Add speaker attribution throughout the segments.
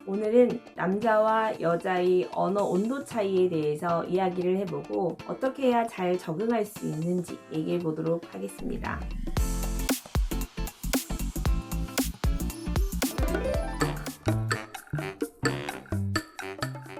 Speaker 1: 오늘은 남자와 여자의 언어 온도 차이에 대해서 이야기를 해보고 어떻게 해야 잘 적응할 수 있는지 얘기해 보도록 하겠습니다.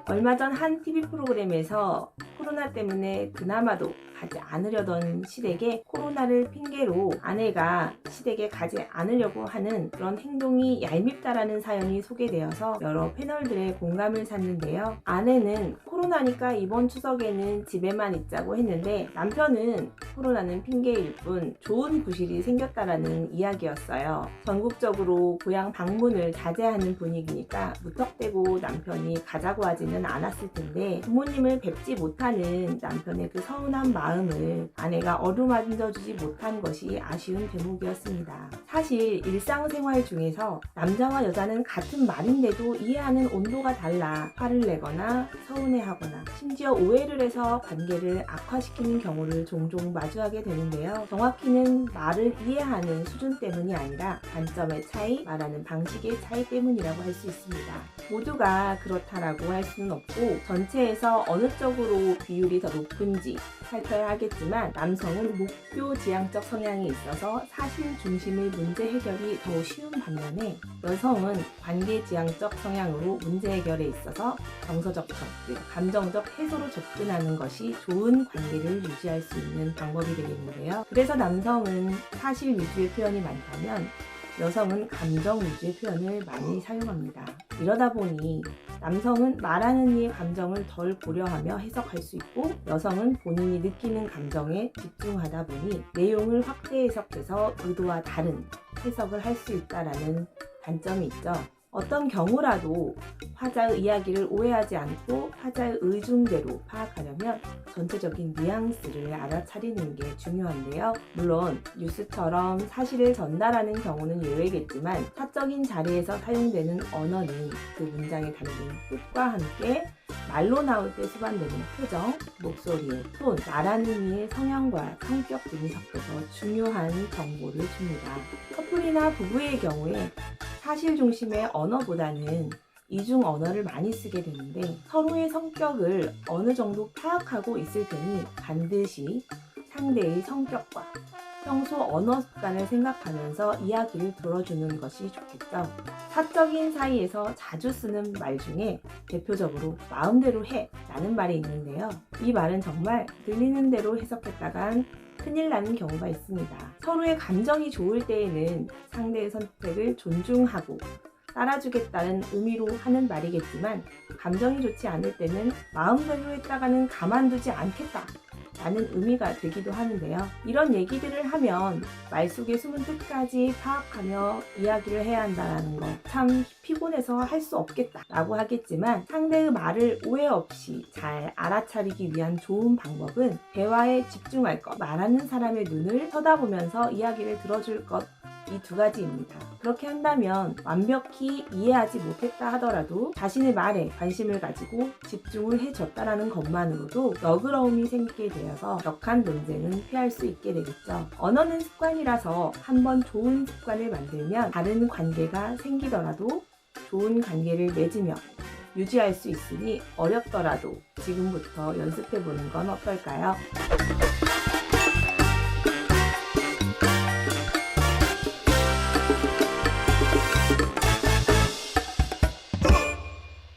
Speaker 1: 얼마 전 한 TV 프로그램에서 코로나 때문에 그나마도 가지 않으려던 시댁에 코로나를 핑계로 아내가 시댁에 가지 않으려고 하는 그런 행동이 얄밉다라는 사연이 소개되어서 여러 패널들의 공감을 샀는데요. 아내는 코로나니까 이번 추석에는 집에만 있자고 했는데 남편은 코로나는 핑계일 뿐 좋은 부실이 생겼다라는 이야기였어요. 전국적으로 고향 방문을 자제하는 분위기니까 무턱대고 남편이 가자고 하지는 않았을 텐데 부모님을 뵙지 못하는 남편의 그 서운한 마음을 아내가 어루만져 주지 못한 것이 아쉬운 대목이었습니다. 사실 일상생활 중에서 남자와 여자는 같은 말인데도 이해하는 온도가 달라 화를 내거나 서운해하거나 심지어 오해를 해서 관계를 악화시키는 경우를 종종 마주하게 되는데요. 정확히는 말을 이해하는 수준 때문이 아니라 관점의 차이, 말하는 방식의 차이 때문이라고 할 수 있습니다. 모두가 그렇다라고 할 수는 없고 전체에서 어느 쪽으로 비율이 더 높은지 살펴야 하겠지만 남성은 목표 지향적 성향이 있어서 사실 중심의 문제 해결이 더 쉬운 반면에 여성은 관계 지향적 성향으로 문제 해결에 있어서 정서적 접근, 감정적 해소로 접근하는 것이 좋은 관계를 유지할 수 있는 방법이 되겠는데요. 그래서 남성은 사실 위주의 표현이 많다면 여성은 감정 위주의 표현을 많이 사용합니다. 이러다 보니 남성은 말하는 이의 감정을 덜 고려하며 해석할 수 있고 여성은 본인이 느끼는 감정에 집중하다 보니 내용을 확대 해석해서 의도와 다른 해석을 할 수 있다는 단점이 있죠. 어떤 경우라도 화자의 이야기를 오해하지 않고 화자의 의중대로 파악하려면 전체적인 뉘앙스를 알아차리는 게 중요한데요. 물론 뉴스처럼 사실을 전달하는 경우는 예외겠지만 사적인 자리에서 사용되는 언어는 그 문장에 담긴 뜻과 함께 말로 나올 때 수반되는 표정, 목소리의 톤, 말하는 이의 성향과 성격 등이 섞여서 중요한 정보를 줍니다. 커플이나 부부의 경우에 사실 중심의 언어보다는 이중 언어를 많이 쓰게 되는데 서로의 성격을 어느 정도 파악하고 있을 테니 반드시 상대의 성격과 평소 언어 습관을 생각하면서 이야기를 들어주는 것이 좋겠죠. 사적인 사이에서 자주 쓰는 말 중에 대표적으로 마음대로 해 라는 말이 있는데요. 이 말은 정말 들리는 대로 해석했다간 큰일 나는 경우가 있습니다. 서로의 감정이 좋을 때에는 상대의 선택을 존중하고 따라주겠다는 의미로 하는 말이겠지만 감정이 좋지 않을 때는 마음대로 했다가는 가만두지 않겠다 라는 의미가 되기도 하는데요. 이런 얘기들을 하면 말 속의 숨은 뜻까지 파악하며 이야기를 해야 한다는 거 참 피곤해서 할 수 없겠다 라고 하겠지만 상대의 말을 오해 없이 잘 알아차리기 위한 좋은 방법은 대화에 집중할 것, 말하는 사람의 눈을 쳐다보면서 이야기를 들어줄 것, 이 두 가지입니다. 그렇게 한다면 완벽히 이해하지 못했다 하더라도 자신의 말에 관심을 가지고 집중을 해줬다라는 것만으로도 너그러움이 생기게 되어서 격한 논쟁은 피할 수 있게 되겠죠. 언어는 습관이라서 한번 좋은 습관을 만들면 다른 관계가 생기더라도 좋은 관계를 맺으며 유지할 수 있으니 어렵더라도 지금부터 연습해보는 건 어떨까요?